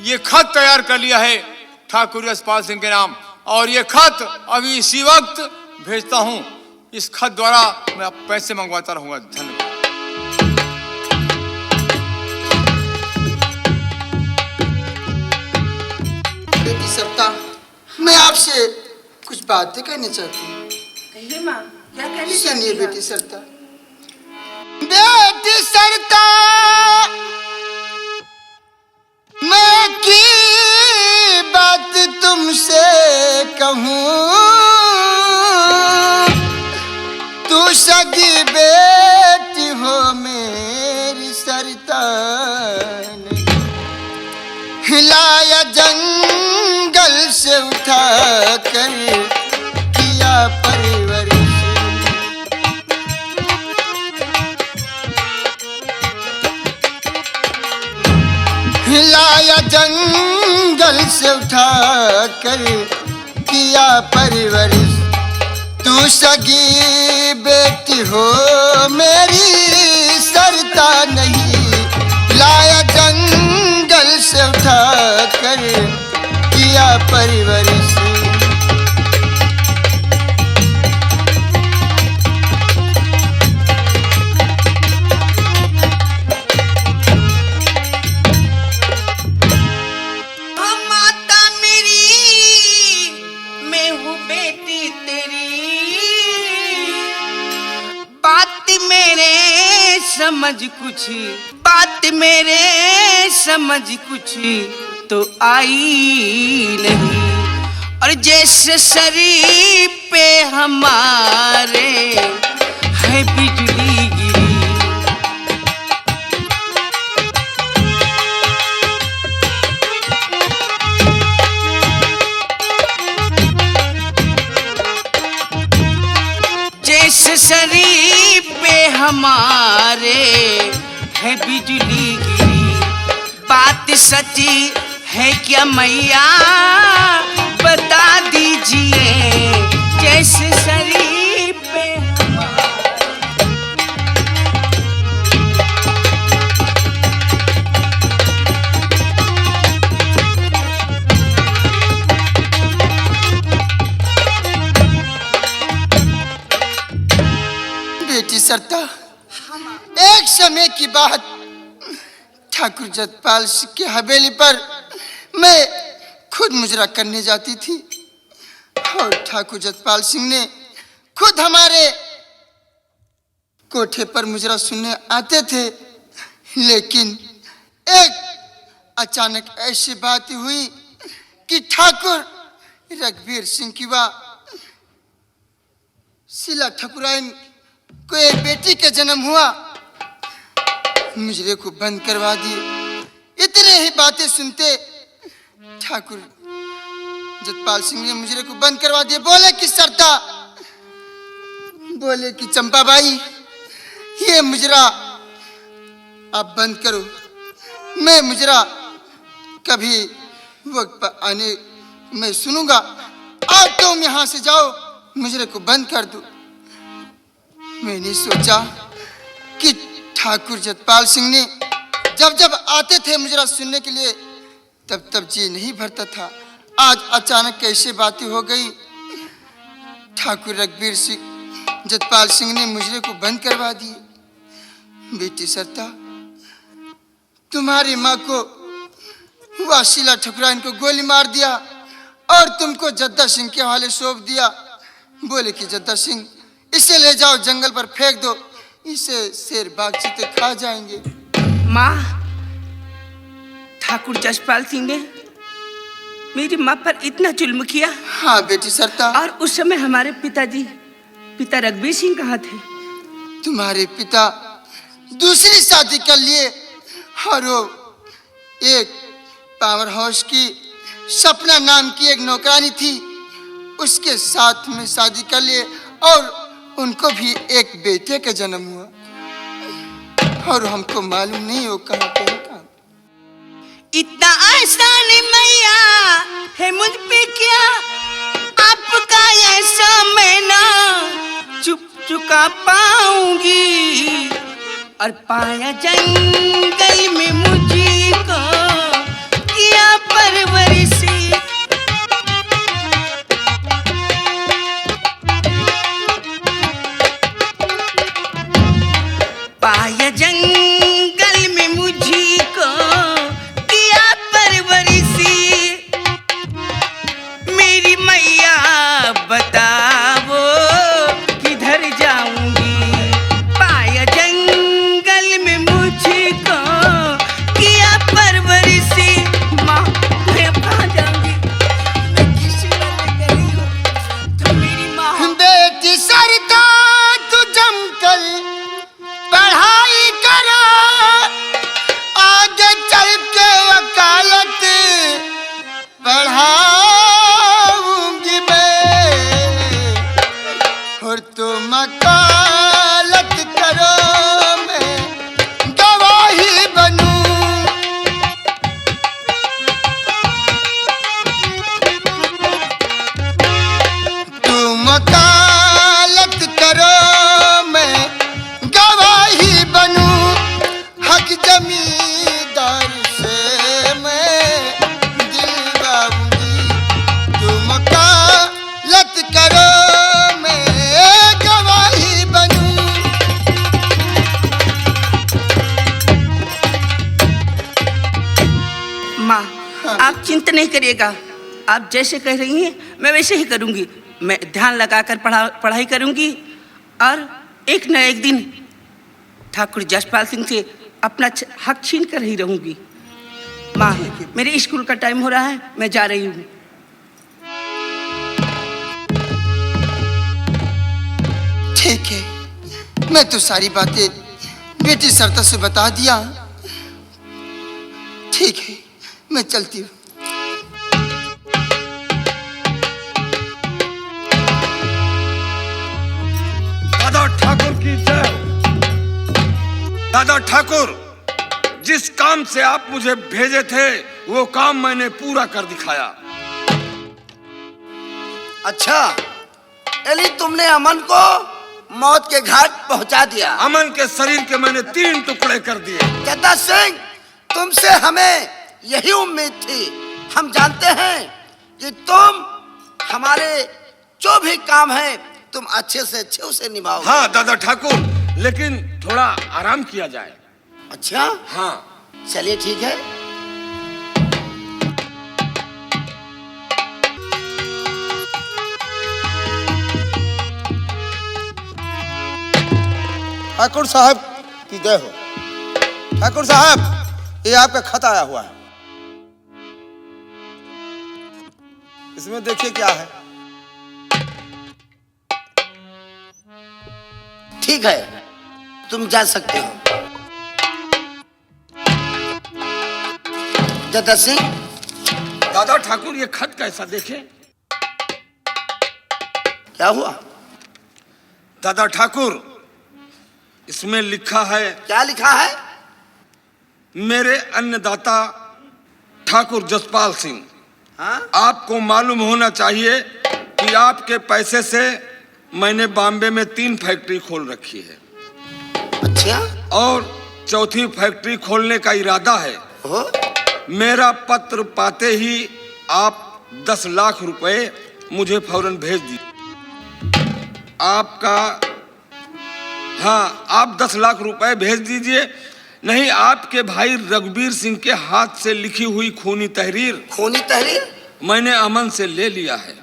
ये खत तैयार कर लिया है ठाकुर यशपाल सिंह के नाम, और ये खत अभी इसी वक्त भेजता हूँ। इस खत द्वारा मैं पैसे मंगवाता रहूंगा। धन्यवाद। बेटी सरिता, मैं आपसे कुछ बातें कहना चाहती हूँ। कहिए माँ, क्या कहना सुनिए बेटी सरिता। बेटी सरिता, मैं की बात तुमसे कहूँ, तू सगी बेटी हो मेरी सरिता, हिलाया जंगल से उठा कर किया परवरिश, हिलाया जंगल से उठा कर किया परवरिश, तू सगी बेटी हो मेरी सरिता नहीं, लाया जंगल से उठा कर किया परवरिश। माता मेरी, मैं हूँ बेटी तेरी, बात मेरे समझ कुछ, बात मेरे समझ कुछ तो आई नहीं, और जैसे शरीर पे हमारे है बिजली गिरी, जैसे शरीर पे हमारे है बिजली गिरी, बात सच्ची है क्या मैया बता दीजिए, जैसे शरीर पे बेटी सरिता, एक समय की बात, ठाकुर जतपाल सिंह की हवेली पर मैं खुद मुजरा करने जाती थी, और ठाकुर जतपाल सिंह ने खुद हमारे कोठे पर मुजरा सुनने आते थे, लेकिन एक अचानक ऐसी बात हुई कि ठाकुर रघुवीर सिंह की वा शीला ठाकुराइन को एक बेटी का जन्म हुआ, मुजरे को बंद करवा दिए। इतने ही बातें सुनते ठाकुर जतपाल सिंह ने मुजरे को बंद करवा दिए। बोले कि सरिता, बोले कि चंपाबाई, ये मुजरा आप बंद करो, मैं मुजरा कभी वक्त पर आने मैं सुनूंगा, आज तुम यहाँ से जाओ, मुजरे को बंद कर दो। मैंने सोचा कि ठाकुर जतपाल सिंह ने जब जब आते थे मुजरा सुनने के लिए तब तब जी नहीं भरता था, आज अचानक कैसे बातें हो गई। ठाकुर रघुवीर सिंह जतपाल सिंह ने मुजरे को बंद करवा दिए। बेटी सरिता, तुम्हारी माँ को शीला ठाकुराइन को गोली मार दिया और तुमको जद्दा सिंह के हवाले सौंप दिया। बोले कि जद्दा सिंह, इसे ले जाओ जंगल पर फेंक दो, इसे शेर बाघ चीते खा जाएंगे। माँ, ठाकुर जसपाल सिंह ने मेरी माँ पर इतना जुल्म किया। हाँ बेटी सरिता। और उस समय हमारे पिताजी, पिता रघुवीर सिंह कहाँ थे? तुम्हारे पिता दूसरी शादी कर लिए और वो एक पावर हाउस की सपना नाम की एक नौकरानी थी, उसके साथ में शादी कर लिए और उनको भी एक बेटे का जन्म हुआ, और हमको मालूम नहीं हो कहाँ पे कहाँ। इतना आसान मैया है मुझ पे क्या, आपका ऐसा मैं ना चुका पाऊंगी, और पाया जंगल में मुझको किया परवरिशी। पाया जंगल में मुझी को किया परवरिशी। मेरी मैया बताओ किधर जाऊंगी। पाया जंगल में मुझको किया परवरिशी। माँ मैं अब कहाँ जाऊंगी? मैं किसी वाले गली हूँ तो मेरी माँ। बेटी सरिता तू जमकर पढ़ाई करो, आगे चल के वकालत पढ़ाऊंगी मैं, और तुम वकालत करो मैं गवाही बनूं। तुम वकालत करो मैं गवाही बनूं, हक जमींदार से मैं दिलवाऊंगी। तुम वकालत करो मैं गवाही बनूं। माँ आप चिंता नहीं करिएगा, आप जैसे कह रही हैं मैं वैसे ही करूंगी। मैं ध्यान लगाकर पढ़ाई करूंगी और एक न एक दिन ठाकुर जसपाल सिंह से अपना हक छीन कर ही रहूंगी। माँ मेरे स्कूल का टाइम हो रहा है, मैं जा रही हूँ। ठीक है, मैं तो सारी बातें बेटी सरता से बता दिया। ठीक है, मैं चलती हूँ। दादा ठाकुर की जय। दादा ठाकुर, जिस काम से आप मुझे भेजे थे वो काम मैंने पूरा कर दिखाया। अच्छा, एली तुमने अमन को मौत के घाट पहुंचा दिया। अमन के शरीर के मैंने 3 टुकड़े कर दिए। जद्दा सिंह, तुमसे हमें यही उम्मीद थी। हम जानते हैं कि तुम हमारे जो भी काम है तुम अच्छे से अच्छे उसे निभाओगे। हाँ दादा ठाकुर, लेकिन थोड़ा आराम किया जाए। अच्छा हाँ चलिए ठीक है। ठाकुर साहब की जय हो। ठाकुर साहब, ये आपका खत आया हुआ है, इसमें देखिए क्या है। ठीक है, तुम जा सकते हो। जद्दा सिंह, दादा ठाकुर, ये खत कैसा देखे। क्या हुआ? दादा ठाकुर, इसमें लिखा है। क्या लिखा है? मेरे अन्नदाता ठाकुर जसपाल सिंह, हाँ? आपको मालूम होना चाहिए कि आपके पैसे से मैंने बॉम्बे में 3 फैक्ट्री खोल रखी है अच्छा, और 4थी फैक्ट्री खोलने का इरादा है। हो? मेरा पत्र पाते ही आप 10 लाख रुपए मुझे फौरन भेज दीजिए। आपका, हाँ, आप 10 लाख रुपए भेज दीजिए, नहीं आपके भाई रघुवीर सिंह के हाथ से लिखी हुई खूनी तहरीर खूनी तहरीर? मैंने अमन से ले लिया है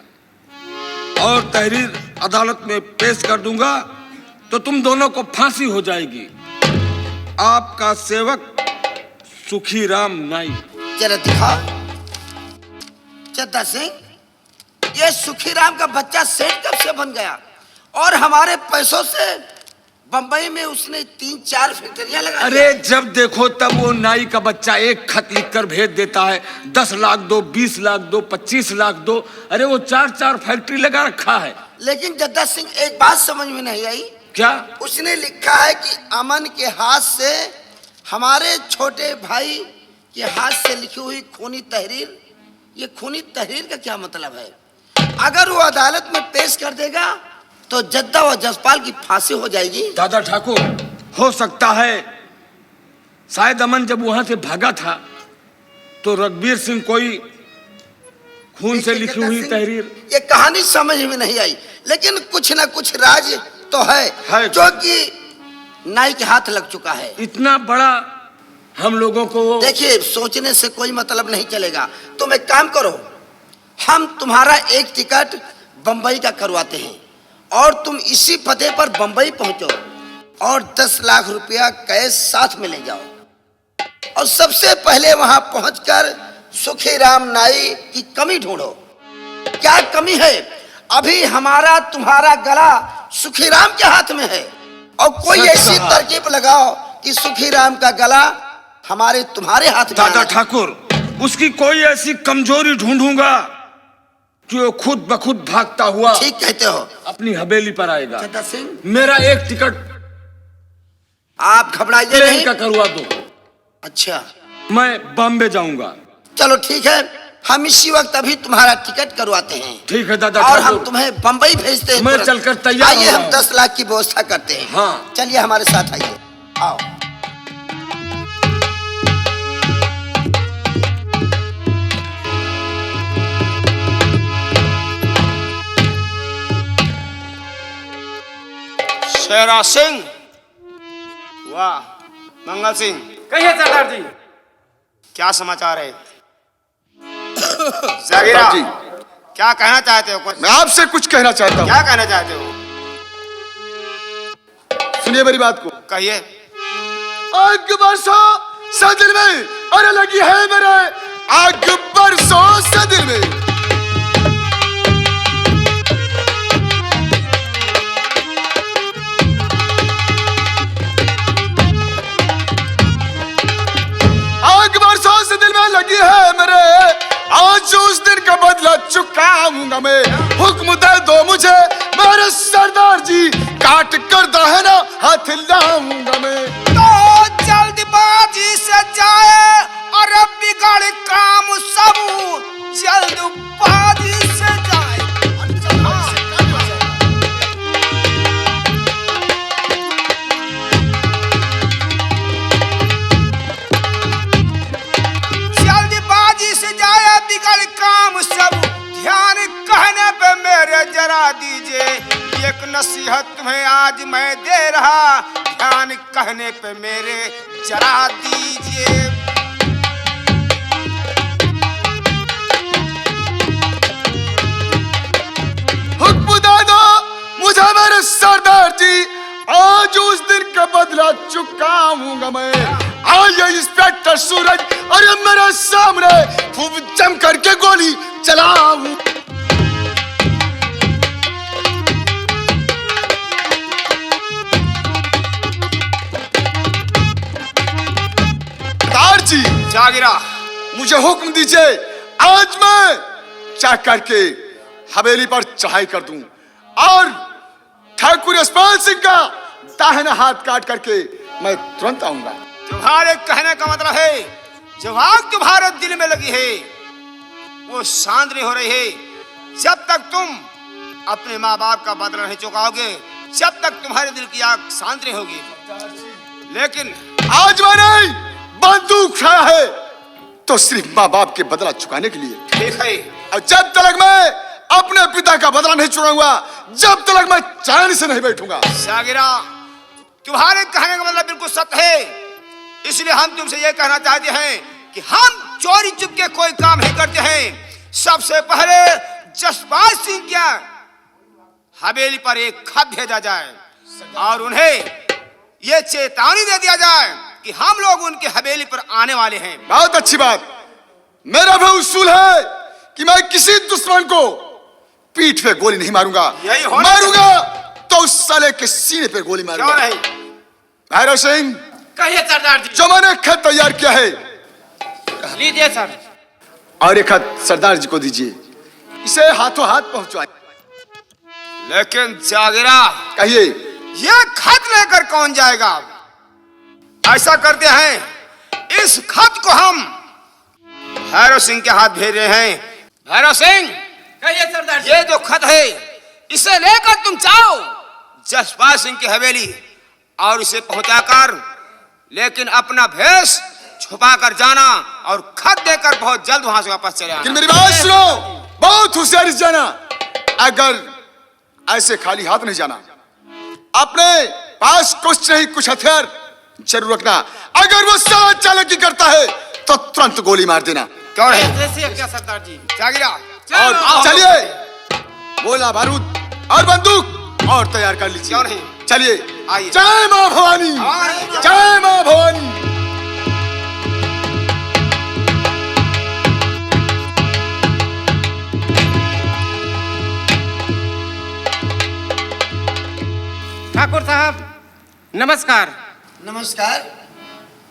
और तहरीर अदालत में पेश कर दूंगा तो तुम दोनों को फांसी हो जाएगी। आपका सेवक सुखीराम नाइक। जरा दिखाओ। जद्दा सिंह, ये सुखीराम का बच्चा सेठ कब से बन गया और हमारे पैसों से बंबई में उसने 3-4 फैक्ट्रियां लगा। अरे जब देखो तब वो नाई का बच्चा एक खत लिखकर भेज देता है, 10 लाख दो, 20 लाख दो, 25 लाख दो। अरे वो 4-4 फैक्ट्री लगा रखा है। लेकिन जद्दा सिंह, एक बात समझ में नहीं आई। क्या? उसने लिखा है कि अमन के हाथ से, हमारे छोटे भाई के हाथ से लिखी हुई खूनी तहरीर। ये खूनी तहरीर का क्या मतलब है? अगर वो अदालत में पेश कर देगा तो जद्दा व जसपाल की फांसी हो जाएगी। दादा ठाकुर, हो सकता है शायद अमन जब वहां से भागा था तो रघुवीर सिंह कोई खून से लिखी हुई तहरीर। ये कहानी समझ में नहीं आई, लेकिन कुछ ना कुछ राज तो है जो कि नाई के हाथ लग चुका है। इतना बड़ा हम लोगों को देखिए, सोचने से कोई मतलब नहीं चलेगा। तुम एक काम करो, हम तुम्हारा एक टिकट बंबई का करवाते हैं और तुम इसी पते पर बंबई पहुंचो और 10 लाख रुपया कैश साथ में ले जाओ और सबसे पहले वहां पहुंचकर सुखीराम नाई की कमी ढूंढो। क्या कमी है? अभी हमारा तुम्हारा गला सुखीराम के हाथ में है और कोई ऐसी तरकीब लगाओ कि सुखीराम का गला हमारे तुम्हारे हाथ में। दादा ठाकुर, उसकी कोई ऐसी कमजोरी ढूंढूंगा कि वो खुद ब खुद भागता हुआ ठीक कहते हो, अपनी हवेली पर आएगा। चंदा सिंह, मेरा एक टिकट आप घबराइए प्लेन नहीं। का करवा दो। अच्छा, मैं बॉम्बे जाऊंगा। चलो ठीक है, हम इसी वक्त अभी तुम्हारा टिकट करवाते हैं। ठीक है दादा और हम ठाकुर, तुम्हें बंबई भेजते हैं। मैं तुरंत। चलकर तैयार आइए, हो रहा हम हूं। 10 लाख की व्यवस्था करते हैं। हाँ। चलिए हमारे साथ आइए, आओ। शेरा सिंह, वाह। मंगल सिंह, कहिए सरदार जी। क्या समाचार है? जागीरा, जी। क्या कहना चाहते हो? कुछ मैं आपसे कुछ कहना चाहता हूँ, क्या कहना चाहते हो? सुनिए मेरी बात को। कहिए। आग बरसो सदिल में, अरे लगी है मेरे आग बरसो सदिल में। आग बरसो सदिल में लगी है मेरे, आज उस दिन का बदला चुकाऊंगा मैं। हुक्म दे दो मुझे मेरे सरदार जी, काट कर दहना हाथ लाऊंगा मैं। तो जल्दबाजी से जाए और बिगड़ काम सब, जल्दबाजी से जाए। जल्दबाजी से जाए बिगड़ काम सब, ध्यान कहने पे मेरे जरा दीजिए। एक नसीहत तुम्हें आज मैं दे रहा, ध्यान कहने पे मेरे जरा दीजिए। हुक्म दे दो मुझे मेरे सरदार जी, आज उस दिन का बदला चुकाऊंगा मैं। आइए इंस्पेक्टर सूरज, अरे मेरे सामने खूब जम करके गोली चलाऊं। सरदार जी, जागीरा, मुझे हुक्म दीजिए, आज मैं चाह करके हवेली पर चढ़ाई कर दूं और ठाकुर यशपाल सिंह का दाहिना हाथ काट करके मैं तुरंत आऊंगा। तुम्हारे कहने का मतलब है जो आग तुम्हारे दिल में लगी है वो शांत नहीं हो रही है। जब तक तुम अपने माँ बाप का बदला नहीं चुकाओगे, जब तक तुम्हारे दिल की आग शांत नहीं होगी। लेकिन आज मैंने बंदूक उठाया है तो सिर्फ माँ बाप के बदला चुकाने के लिए। ठीक है, और जब तक मैं अपने पिता का बदला नहीं चुकाऊंगा, जब तक मैं चैन से नहीं बैठूंगा। जागीरा, तुम्हारे कहने का मतलब बिल्कुल सत्य है। इसलिए हम तुमसे यह कहना चाहते हैं कि हम चोरी चुपके कोई काम नहीं करते हैं। सबसे पहले जसपाल सिंह क्या हवेली पर एक खत भेजा जाए और उन्हें यह चेतावनी दे दिया जाए कि हम लोग उनकी हवेली पर आने वाले हैं। बहुत अच्छी बात। मेरा भी उसूल है कि मैं किसी दुश्मन को पीठ पे गोली नहीं मारूंगा। यही होना मारूंगा तो उस साले के सीने पे गोली क्यों मारूंगा। नहीं? भैरव सिंह, कहिए सरदार जी। जो मैंने खत तैयार किया है, लीजिए सर। और एक खत सरदार जी को दीजिए, इसे हाथों हाथ पहुंचवाइए। लेकिन जागीरा, कहिए। यह खत लेकर कौन जाएगा? ऐसा करते हैं, इस खत को हम भैरव सिंह के हाथ भेज रहे हैं। भैरव सिंह, कहिए सरदार जी। ये जो खत है इसे लेकर तुम जाओ जसपाल सिंह की हवेली और इसे पहुंचाकर, लेकिन अपना भेष छुपा कर जाना और खत देकर बहुत जल्द वहां से वापस चले लेकिन आना। मेरी बात सुनो, बहुत होशियारी से जाना। अगर ऐसे खाली हाथ नहीं जाना, अपने पास कुछ नहीं कुछ हथियार जरूर रखना। अगर वो साला चालाकी करता है तो तुरंत गोली मार देना। क्यों नहीं? जैसे क्या सरदार जी? जागीरा और चलिए, गोला बारूद और बंदूक और तैयार कर लीजिए। क्यों नहीं? चलिए, आइए। जय मां भवानी, जय मां भवानी। ठाकुर साहब नमस्कार। नमस्कार,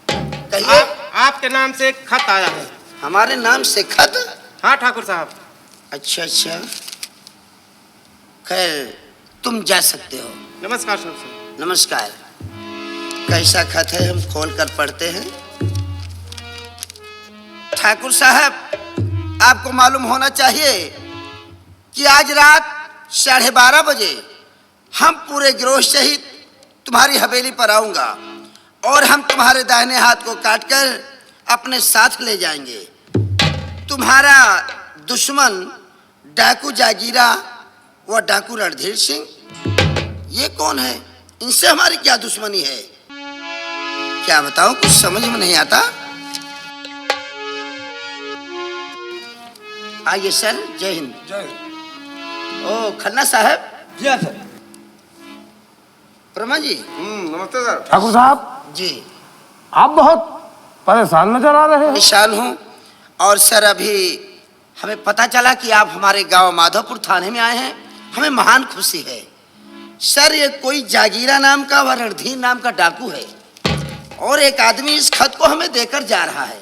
कहिए। आपके नाम से एक खत आया है। हमारे नाम से खत? हाँ ठाकुर साहब। अच्छा अच्छा, खैर तुम जा सकते हो। नमस्कार साहब। नमस्कार। कैसा खत है, हम खोल कर पढ़ते हैं। ठाकुर साहब, आपको मालूम होना चाहिए कि आज रात 12:30 बजे हम पूरे गिरोह सहित तुम्हारी हवेली पर आऊंगा और हम तुम्हारे दाहिने हाथ को काटकर अपने साथ ले जाएंगे। तुम्हारा दुश्मन डाकू जागीरा व डाकू रणधीर सिंह, ये कौन है? इनसे हमारी क्या दुश्मनी है? क्या बताऊं, कुछ समझ में नहीं आता। आइए सर, जय हिंद। ओ खन्ना साहब। जी हाँ सर। प्रमा जी। नमस्ते सर। ठाकुर साहब, जी आप बहुत परेशान नजर आ रहे हैं। निशान हूँ। और सर, अभी हमें पता चला कि आप हमारे गांव माधोपुर थाने में आए हैं। हमें महान खुशी है सर। ये कोई जागीरा नाम का व रणधीर नाम का डाकू है और एक आदमी इस खत को हमें देकर जा रहा है।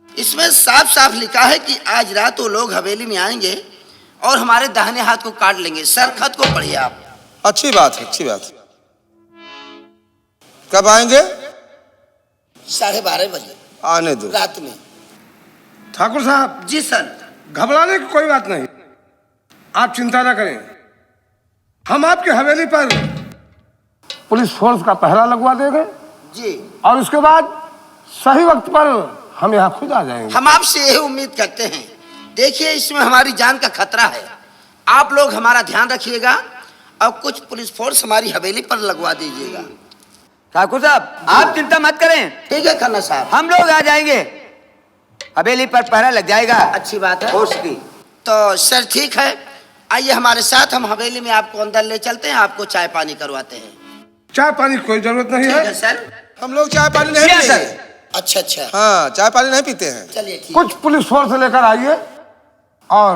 इसमें साफ साफ लिखा है कि आज रात वो लोग हवेली में आएंगे और हमारे दाहिने हाथ को काट लेंगे। सर, खत को पढ़िए आप। अच्छी बात है, अच्छी बात है। कब आएंगे? 12:30 बजे आने दो। रात में। ठाकुर साहब, जी सर। घबराने की कोई बात नहीं, आप चिंता न करें। हम आपकी हवेली पर पुलिस फोर्स का पहरा लगवा देंगे जी, और उसके बाद सही वक्त पर हम यहाँ खुद आ जाएंगे। हम आपसे यही उम्मीद करते हैं। देखिए, इसमें हमारी जान का खतरा है। आप लोग हमारा ध्यान रखिएगा और कुछ पुलिस फोर्स हमारी हवेली पर लगवा दीजिएगा। ठाकुर साहब, आप चिंता मत करें, ठीक है खन्ना साहब। हम लोग आ जाएंगे। हवेली पर पहरा लग जाएगा। अच्छी बात है। फोर्स की। तो सर ठीक है, आइए हमारे साथ, हम हवेली में आपको अंदर ले चलते हैं, आपको चाय पानी करवाते हैं। चाय पानी की कोई जरूरत नहीं ठीक है है। सर। हम लोग चाय पानी नहीं पीते हैं। अच्छा अच्छा, हाँ, चाय पानी नहीं पीते हैं। चलिए ठीक। कुछ पुलिस फोर्स लेकर आइए और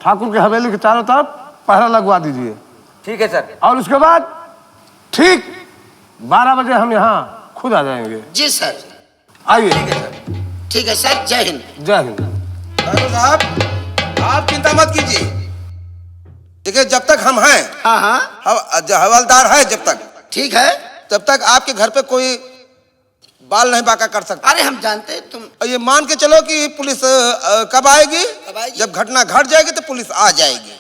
ठाकुर की हवेली के चारों तरफ पहरा लगवा दीजिए। ठीक है सर। और उसके बाद ठीक 12 बजे हम यहाँ खुद आ जाएंगे। जी सर। आइए। ठीक है सर, जय हिंद। जय हिंद। ठाकुर साहब, आप चिंता मत कीजिए। देखिए, जब तक हम हैं, हाँ हाँ हवलदार है, जब तक, ठीक है। तब तक आपके घर पे कोई बाल नहीं बाका कर सकता। अरे हम जानते हैं तुम। और ये मान के चलो कि पुलिस कब आएगी? कब आएगी? जब घटना घट जाएगी तो पुलिस आ जाएगी।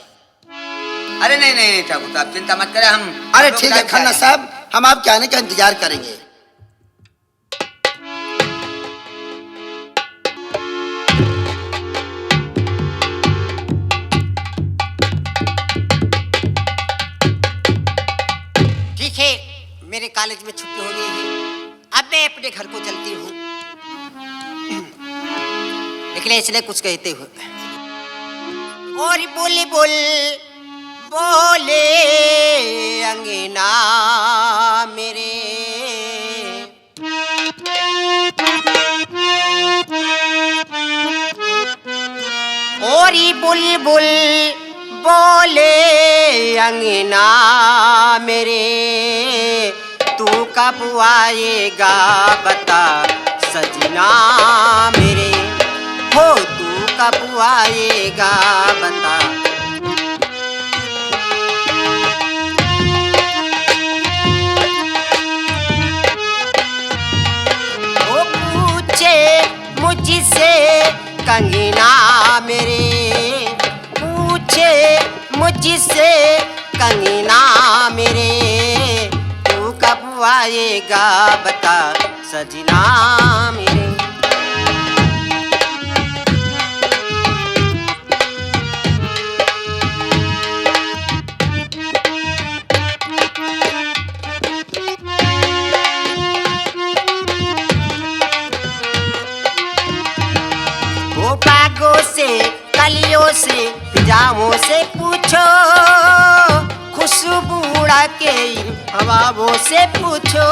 अरे नहीं नहीं नहीं ठाकुर साहब, चिंता मत करें। हम अरे लोग ठीक है जाके खन्ना आएंगे। साहब, हम आपके आने का इंतजार करेंगे। ठीक है, मेरे कॉलेज में छुट्टी हो गई है। अब मैं अपने घर को चलती हूँ। निकले इसलिए कुछ कहते हुए, और बोले बोल बोले अंगना मेरे, और बुलबुल बोले अंगना मेरे, तू कब आएगा बता सजना मेरे, हो तू कब आएगा बता। वो पूछे मुझसे कंगना मेरे, पूछे मुझसे कंगना मेरे, तू कब आएगा बता सजना मेरे। के इन हवाओं से पूछो।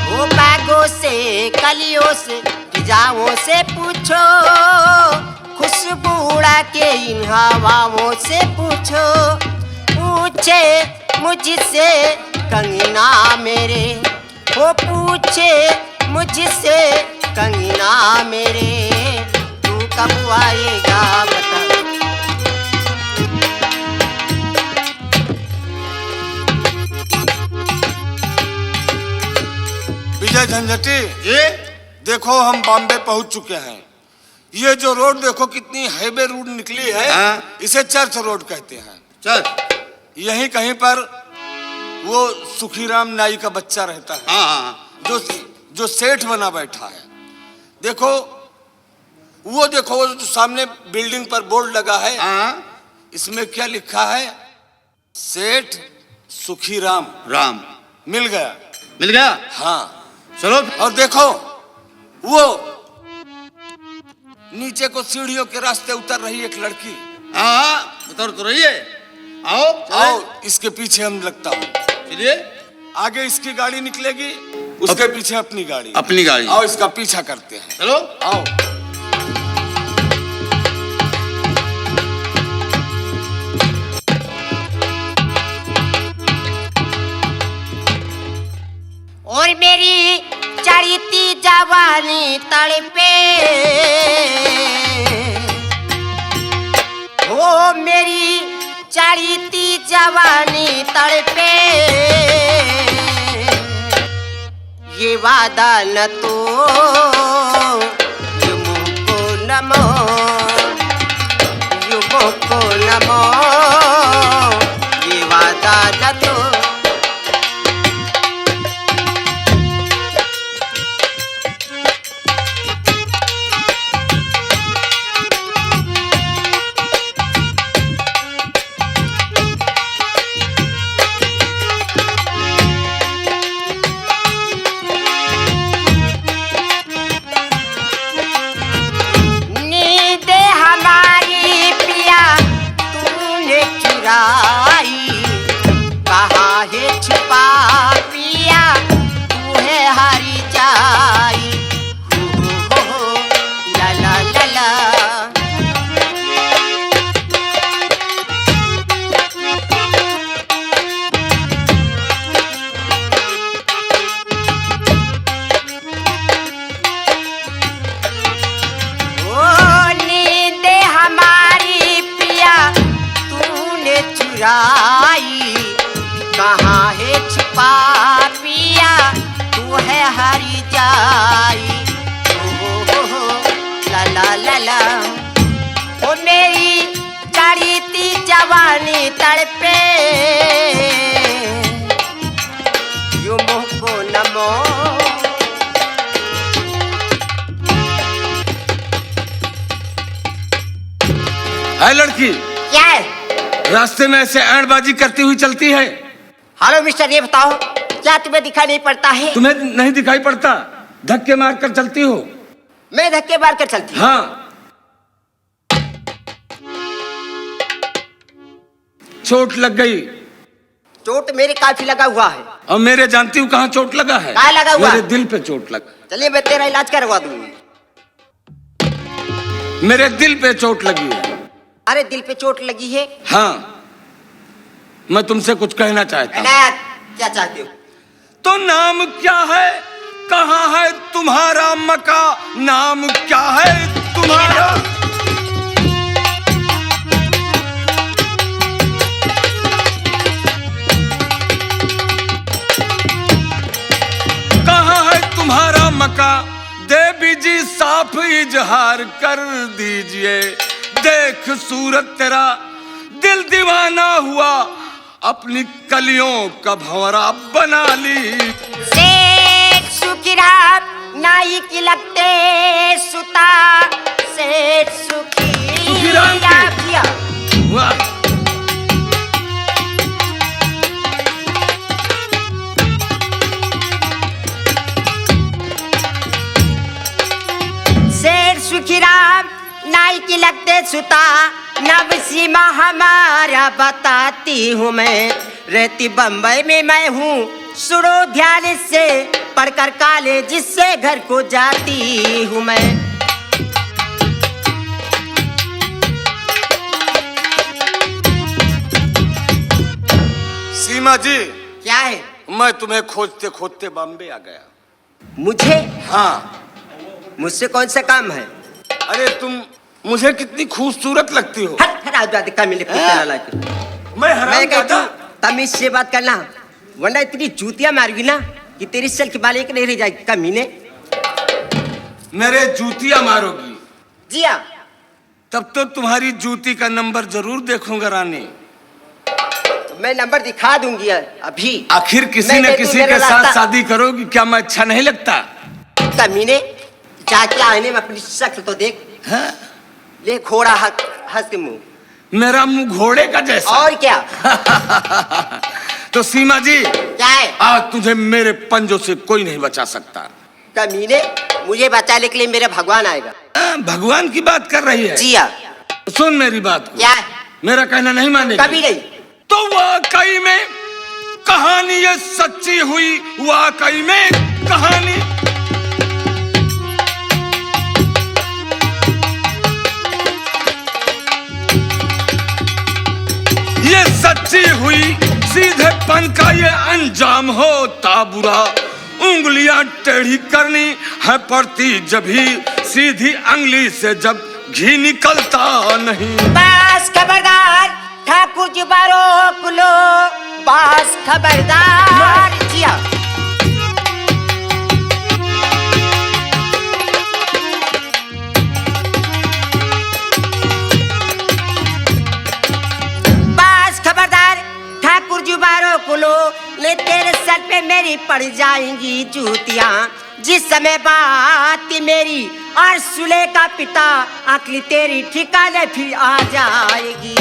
ओ बागों से कलियों से फिजाओं से पूछो, खुशबू उड़ा के इन हवाओं से पूछो। पूछे मुझसे कंगना मेरे, वो पूछे मुझसे कंगना मेरे, तू कब आएगा बता। विजय झंझटी, ये देखो हम बॉम्बे पहुंच चुके हैं। ये जो रोड देखो कितनी हाईवे रोड निकली है, इसे चर्च रोड कहते हैं। चल यहीं कहीं पर वो सुखीराम नाई का बच्चा रहता है। जो सेठ बना बैठा है। देखो वो जो सामने बिल्डिंग पर बोर्ड लगा है, इसमें क्या लिखा है? सेठ सुखीराम। राम मिल गया। मिल गया। हाँ चलो। और देखो वो नीचे को सीढ़ियों के रास्ते उतर रही एक लड़की। उतर तो रही है। आओ आओ इसके पीछे हम लगता हूँ। चलिए। आगे इसकी गाड़ी निकलेगी, उसके पीछे अपनी गाड़ी। अपनी गाड़ी। आओ इसका पीछा करते हैं। चलो आओ। और मेरी चढ़ती जवानी तड़पे, ओ मेरी चढ़ती जवानी तड़पे, ये वादा न तो युमों को नमो, युमों को नमो, ये वादा न तो। कहाँ है छुपा पिया तू है हरी जाई, हो ला ला ला ला। ओ नींद हमारी पिया तूने चुराई, कहाँ है छुपा पिया तू है हरी जाई, हो ला ला ला ला। ओ मेरी चढ़ती जवानी तड़पे, युमों को नमो। है लड़की, क्या है? रास्ते में ऐसे ऐंडबाजी करती हुई चलती है। हेलो मिस्टर, ये बताओ क्या तुम्हें दिखाई नहीं पड़ता है? तुम्हें नहीं दिखाई पड़ता? धक्के मार कर चलती हो। मैं धक्के मार कर चलती हूँ? हाँ। चोट लग गई। चोट मेरे काफी लगा हुआ है। और मेरे जानती हूँ कहाँ चोट लगा है? कहाँ लगा हुआ? मेरे दिल पे चोट लगा। चलिए मैं तेरा इलाज करवा दूंगी। मेरे दिल पे चोट लगी है। अरे दिल पे चोट लगी है? हाँ, मैं तुमसे कुछ कहना चाहता हूँ। क्या चाहते हो? तो नाम क्या है, कहाँ है तुम्हारा मका, नाम क्या है तुम्हारा? कहाँ है तुम्हारा मका, देवी जी साफ इजहार कर दीजिए। देख सूरत तेरा दिल दीवाना हुआ, अपनी कलियों का भंवरा बना ली। सेठ सुखीराम नाई की लगते सुता, सेठ सुखीराम किया। वाह। सुखी राम नाई की लगते सुता नव सीमा हमारा बताती हूँ मैं रहती बम्बई में मैं हूँ सुनो ध्यान से पढ़कर कॉलेज से घर को जाती हूँ मैं। सीमा जी, क्या है? मैं तुम्हें खोजते खोजते बॉम्बे आ गया। मुझे? हाँ। मुझसे कौन सा काम है? अरे तुम मुझे कितनी खूबसूरत लगती हो। मैं हरामजादा। तमीज से बात करना वरना इतनी जूतियां मारूंगी ना कि तेरी सर की बाल एक नहीं रह जाएगी कमीने। मेरे जूतियां मारोगी? जी हाँ। तब तो तुम्हारी जूती का नंबर जरूर देखूंगा रानी। मैं नंबर दिखा दूंगी अभी। आखिर किसी न किसी के साथ शादी करोगी क्या? मैं अच्छा नहीं लगता? कमीने जाके आईने में अपनी शक्ल तो देख। हाँ? ले घोड़ा हंस के मुंह। मेरा मुंह घोड़े का जैसा? और क्या? तो सीमा जी, क्या है? आज तुझे मेरे पंजों से कोई नहीं बचा सकता। कमीने मुझे बचाने के लिए मेरे भगवान आएगा। भगवान की बात कर रही है? जी हाँ। सुन मेरी बात को। क्या? मेरा कहना नहीं मानेगी? कभी नहीं। तो वाकई में कहानी ये सच्ची हुई, वाकई में कहानी। ये सच्ची हुई, सीधेपन का ये अंजाम होता बुरा। उंगलियां टेढ़ी करनी है पड़ती जभी, सीधी अंगली से जब घी निकलता नहीं। बस खबरदार ठाकुर जी बारो लो, बस खबरदार। जी हाँ। बस खबरदार ठाकुर जी बारो लो, ले तेरे सर पे मेरी पड़ जाएंगी जूतियां। जिस समय बात मेरी और सुले का पिता अकली तेरी ठिकाने फिर आ जाएगी।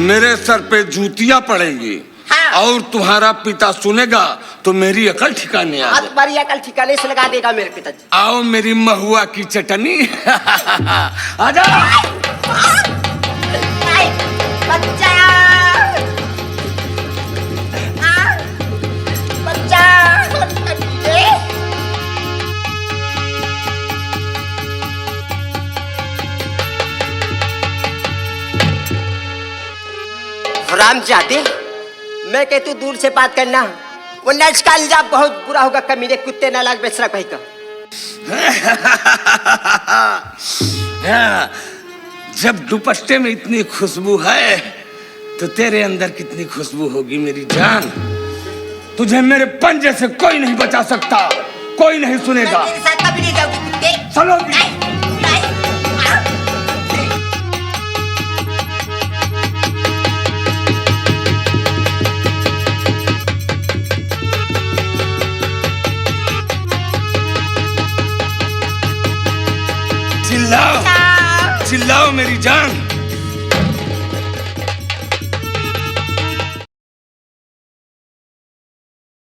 मेरे सर पे जूतियां पड़ेंगी। हाँ। और तुम्हारा पिता सुनेगा तो मेरी अकल ठिकाने आ जाए। तुम्हारी अकल ठिकाने से लगा देगा मेरे पिताजी। आओ मेरी महुआ की चटनी। आजा। बच्चा बच्चा राम जाते मैं कहती हूँ दूर से बात करना वरना इसका अंजाम बहुत बुरा होगा। कमीने कुत्ते नालायक बेसरा भाई का। जब दुपट्टे में इतनी खुशबू है तो तेरे अंदर कितनी खुशबू होगी मेरी जान। तुझे मेरे पंजे से कोई नहीं बचा सकता, कोई नहीं सुनेगा। मैं तेरे साथ कभी नहीं जाऊंगी कुत्ते। चलो। चिल्लाओ चिल्लाओ मेरी जान।